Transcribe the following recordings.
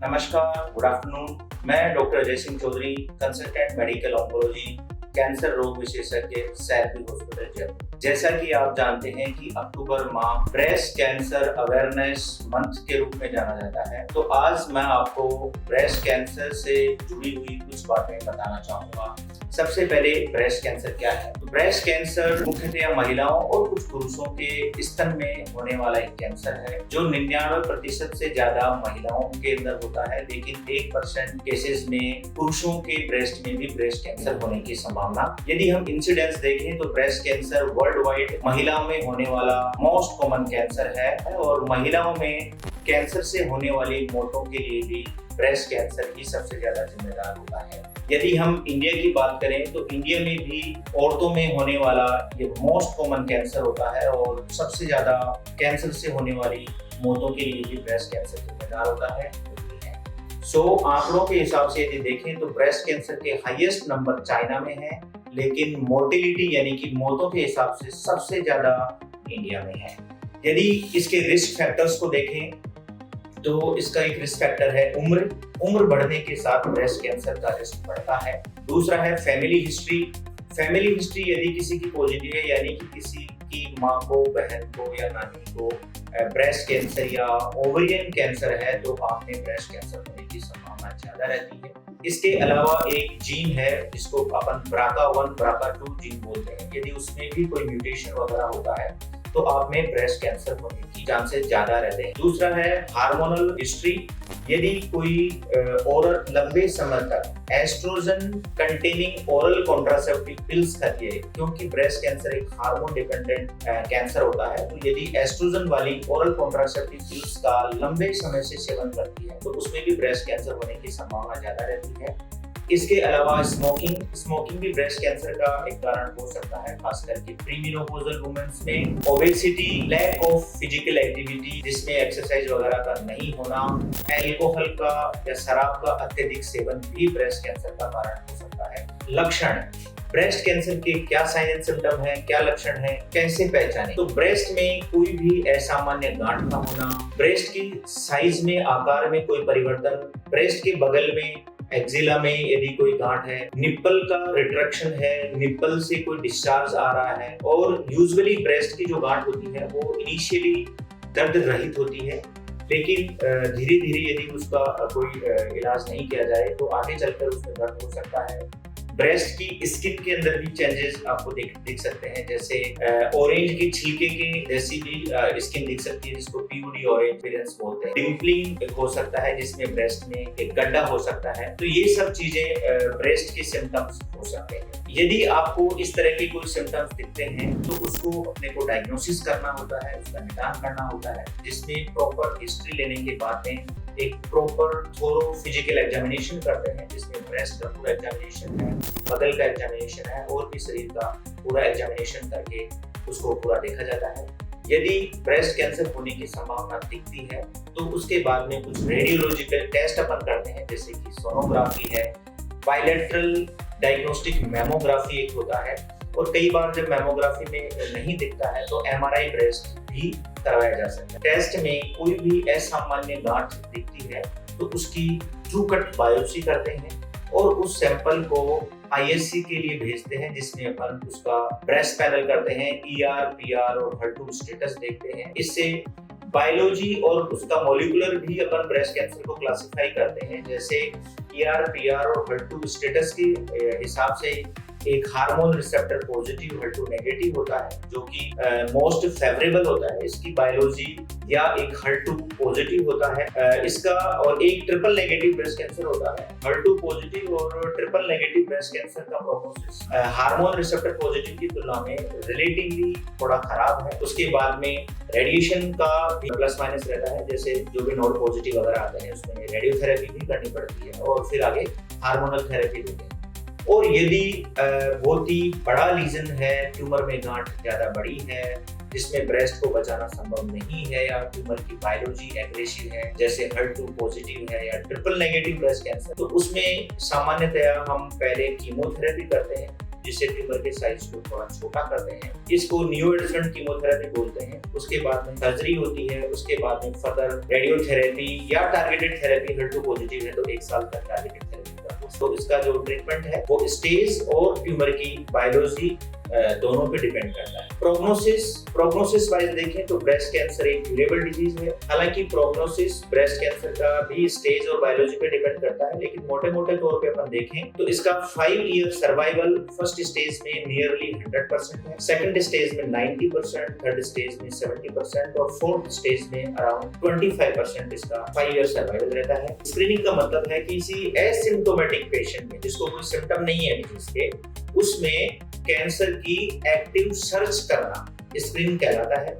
नमस्कार, good afternoon. मैं doctor Ajay Singh Chaudhary, consultant medical oncology, cancer रोग विशेषज्ञ, सैफी हॉस्पिटल जयपुर। जैसा कि आप जानते हैं कि अक्टूबर माह ब्रेस्ट कैंसर अवेयरनेस मंथ के रूप में जाना जाता है, तो आज मैं आपको ब्रेस्ट कैंसर से जुड़ी हुई कुछ बातें बताना चाहूंगा। सबसे पहले ब्रेस्ट कैंसर क्या है? तो ब्रेस्ट कैंसर मुख्यतः महिलाओं और कुछ पुरुषों के स्तन में होने वाला एक कैंसर है, जो 99% से ज्यादा महिलाओं के अंदर होता है, लेकिन 1% केसेस में पुरुषों के ब्रेस्ट में भी ब्रेस्ट कैंसर होने की संभावना। यदि हम इंसिडेंस देखें तो ब्रेस्ट कैंसर वर्ल्ड वाइड महिलाओं में होने वाला मोस्ट कॉमन कैंसर है और महिलाओं में कैंसर से होने वाली मौतों के लिए भी ब्रेस्ट कैंसर ही सबसे ज्यादा जिम्मेदार होता है। यदि हम इंडिया की बात करें तो इंडिया में भी औरतों में होने वाला ये मोस्ट कॉमन कैंसर होता है और सबसे ज्यादा कैंसर से होने वाली मौतों के लिए भी ब्रेस्ट कैंसर जिम्मेदार होता है। आंकड़ों के हिसाब से यदि देखें तो ब्रेस्ट कैंसर के हाईएस्ट नंबर चाइना में है, लेकिन मोर्टेलिटी यानी कि मौतों के हिसाब से सबसे ज्यादा इंडिया में है। यदि इसके रिस्क फैक्टर्स को देखें तो इसका एक रिस्क फैक्टर है उम्र बढ़ने के साथ ब्रेस्ट कैंसर का रिस्क बढ़ता है। दूसरा है फैमिली हिस्ट्री। फैमिली हिस्ट्री यदि किसी की पॉजिटिव है, यानी कि किसी की माँ को, बहन को या नानी को ब्रेस्ट कैंसर या ओवरियन कैंसर है, तो आप में ब्रेस्ट कैंसर होने की संभावना ज्यादा रहती है। इसके अलावा एक जीन है जिसको अपन BRCA1 BRCA2 जीन बोलते हैं, यदि उसमें भी कोई म्यूटेशन वगैरह होता है तो आप में ब्रेस्ट कैंसर होने की चांसेस ज्यादा रहते हैं। दूसरा है हार्मोनल हिस्ट्री। यदि कोई औरत लंबे समय तक estrogen containing oral contraceptive pills खाती है, क्योंकि ब्रेस्ट कैंसर एक हार्मोन डिपेंडेंट कैंसर होता है, तो यदि एस्ट्रोजन वाली ओरल कॉन्ट्रासेप्टिव पिल्स का लंबे समय से सेवन करती है तो उसमें भी ब्रेस्ट कैंसर होने की संभावना ज्यादा रहती है। इसके अलावा स्मोकिंग भी ब्रेस्ट कैंसर का एक कारण हो सकता है, खास करके प्रीमेनोपॉजल वुमेन्स में। Obesity, lack of physical activity जिसमें एक्सरसाइज वगैरह का नहीं होना, अल्कोहल का या शराब का अत्यधिक सेवन भी ब्रेस्ट कैंसर का कारण हो सकता है। लक्षण, ब्रेस्ट कैंसर के क्या साइन एंड सिम्टम है, क्या लक्षण है, कैसे पहचाने? तो ब्रेस्ट में कोई भी असामान्य गांठ का होना, ब्रेस्ट की साइज में, आकार में कोई परिवर्तन, ब्रेस्ट के बगल में एक्जिला में यदि कोई गांठ है, निप्पल का रिट्रैक्शन है, निप्पल से कोई डिस्चार्ज आ रहा है, और यूजुअली ब्रेस्ट की जो गांठ होती है वो इनिशियली दर्द रहित होती है, लेकिन धीरे धीरे यदि उसका कोई इलाज नहीं किया जाए तो आगे चलकर उसमें दर्द हो सकता है। ब्रेस्ट की स्किन के अंदर भी चेंजेस आपको देख सकते हैं, जैसे ऑरेंज के छिलके के जैसी भी स्किन दिख सकती है, जिसको POD ऑरेंज अपीयरेंस बोलते हैं। डिम्पलिंग हो सकता है जिसमें ब्रेस्ट में एक गड्ढा हो सकता है। तो ये सब चीजें ब्रेस्ट के सिम्टम्स हो सकते हैं। यदि आपको इस तरह के कोई सिम्टम्स दिखते हैं तो उसको अपने को डायग्नोसिस करना होता है, उसका निदान करना होता है, जिसमें प्रॉपर हिस्ट्री लेने के बाद में एक प्रॉपर थोरो फिजिकल एग्जामिनेशन करते हैं, जिसमें ब्रेस्ट का पूरा एग्जामिनेशन है, बगल का एग्जामिनेशन है और भी शरीर का पूरा एग्जामिनेशन करके उसको पूरा देखा जाता है। यदि ब्रेस्ट कैंसर होने की संभावना दिखती है तो उसके बाद में कुछ रेडियोलॉजिकल टेस्ट अपन करते हैं, जैसे कि सोनोग्राफी है, बायलैटरल डायग्नोस्टिक मैमोग्राफी एक होता है, और कई बार जब मैमोग्राफी में नहीं दिखता है तो MRI ब्रेस्ट भी करवाया जा सकता है। टेस्ट में कोई भी असामान्य गांठ दिखती है तो उसकी ट्रू कट बायोप्सी करते हैं और उस सैंपल को ISC के लिए भेजते हैं, जिसमें अपन उसका ब्रेस्ट पैनल करते हैं, ER, PR और HER2 स्टेटस देखते हैं। इससे बायोलॉजी और उसका मॉलिक्यूलर भी अपन ब्रेस्ट कैंसर को क्लासिफाई करते हैं, जैसे ER, PR और HER2 स्टेटस के हिसाब से एक hormone receptor positive, HER2 negative होता है, जो कि मोस्ट फेवरेबल होता है इसकी बायोलॉजी, या एक HER2 पॉजिटिव होता है इसका, और एक ट्रिपल नेगेटिव ब्रेस्ट कैंसर होता है। HER2 पॉजिटिव और ट्रिपल नेगेटिव ब्रेस्ट कैंसर का प्रोग्नोसिस हार्मोन रिसेप्टर पॉजिटिव की तुलना में रिलेटिवली थोड़ा खराब है। उसके बाद में रेडिएशन का भी प्लस माइनस रहता है, जैसे जो भी नोड पॉजिटिव वगैरह आते हैं उसमें रेडियोथेरेपी भी करनी पड़ती है और फिर आगे हार्मोनल थेरेपी देते हैं। और यदि बहुत ही बड़ा लीजन है, ट्यूमर में गांठ ज्यादा बड़ी है, जिसमें ब्रेस्ट को बचाना संभव नहीं है, या ट्यूमर की बायोलॉजी एग्रेसिव है, जैसे HER2 पॉजिटिव है या ट्रिपल नेगेटिव ब्रेस्ट कैंसर, तो उसमें सामान्यतया हम पहले कीमोथेरेपी करते हैं, जिससे ट्यूमर के साइज को थोड़ा छोटा करते हैं। इसको न्यूएडजुवेंट कीमोथेरेपी बोलते हैं। उसके बाद में सर्जरी होती है, उसके बाद में फर्दर रेडियोथेरेपी या टारगेटेड थेरेपी, HER2 पॉजिटिव है तो 1 साल तक टारगेटेड थेरेपी का। तो इसका जो ट्रीटमेंट है वो स्टेज और ट्यूमर की बायोलॉजी दोनों पे डिपेंड करता है। प्रोग्नोसिस वाइज देखें तो ब्रेस्ट कैंसर एक ड्यूरेबल डिजीज है। हालांकि प्रोग्नोसिस ब्रेस्ट कैंसर का भी स्टेज और बायोलॉजी पे डिपेंड करता है, लेकिन मोटे तौर पे अपन देखें तो इसका 5 ईयर सर्वाइवल फर्स्ट स्टेज में नियरली 100% है, सेकंड स्टेज में 90%, थर्ड स्टेज में 70% और फोर्थ स्टेज में अराउंड 25% इसका 5 ईयर सर्वाइवल रहता है। स्क्रीनिंग का मतलब है कि किसी एसिम्प्टोमेटिक पेशेंट में जिसको कोई सिम्टम नहीं है डिजीज के, उसमें कैंसर की एक्टिव सर्च करना स्क्रीनिंग कहलाता है।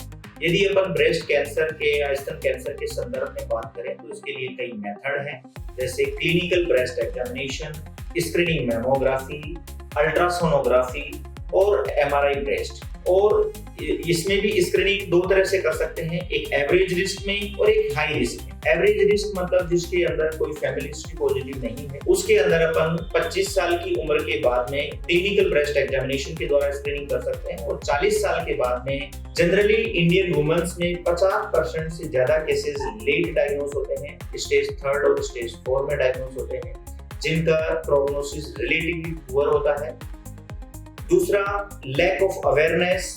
यदि अपन ब्रेस्ट कैंसर के या स्तन कैंसर के संदर्भ में बात करें तो इसके लिए कई मेथड हैं, जैसे clinical breast examination, screening mammography, ultrasonography और MRI ब्रेस्ट। और इसमें भी स्क्रीनिंग 2 तरह से कर सकते हैं, एक एवरेज रिस्क में और एक हाई रिस्क में। एवरेज रिस्क मतलब जिसके अंदर कोई फैमिली हिस्ट्री पॉजिटिव नहीं है, उसके अंदर अपन 25 साल की उम्र के बाद में क्लिनिकल ब्रेस्ट एग्जामिनेशन के द्वारा स्क्रीनिंग कर सकते हैं। और 40 साल के बाद में जनरली इंडियन वुमेन्स में 50% से ज्यादा केसेस लेट डायग्नोस होते हैं, स्टेज 3 और स्टेज 4 में डायग्नोस होते हैं, जिनका प्रोग्नोसिस रिलेटिवली पुअर होता है। दूसरा, लैक ऑफ अवेयरनेस।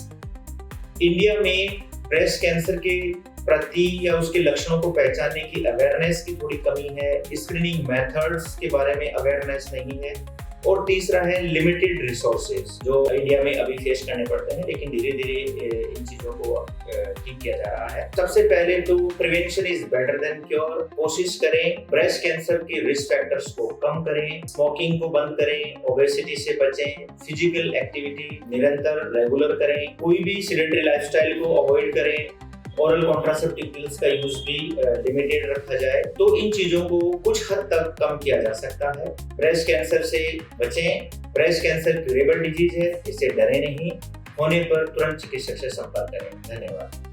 इंडिया में ब्रेस्ट कैंसर के प्रति या उसके लक्षणों को पहचानने की अवेयरनेस की थोड़ी कमी है, स्क्रीनिंग मेथड्स के बारे में अवेयरनेस नहीं है। और तीसरा है लिमिटेड रिसोर्सेज, जो इंडिया में अभी फेस करने पड़ते हैं, लेकिन धीरे धीरे इन चीजों को ठीक किया जा रहा है। सबसे पहले तो prevention is better than cure. कोशिश करें ब्रेस्ट कैंसर के रिस्क फैक्टर्स को कम करें, स्मोकिंग को बंद करें, ओबेसिटी से बचें, फिजिकल एक्टिविटी निरंतर रेगुलर करें, कोई भी सेडेंटरी लाइफस्टाइल को अवॉइड करें, ओरल कॉन्ट्रासेप्टिव पिल्स का यूज भी लिमिटेड रखा जाए, तो इन चीजों को कुछ हद तक कम किया जा सकता है। ब्रेस्ट कैंसर से बचें। ब्रेस्ट कैंसर क्यूरेबल डिजीज है, इससे डरे नहीं, होने पर तुरंत चिकित्सक से संपर्क करें। धन्यवाद।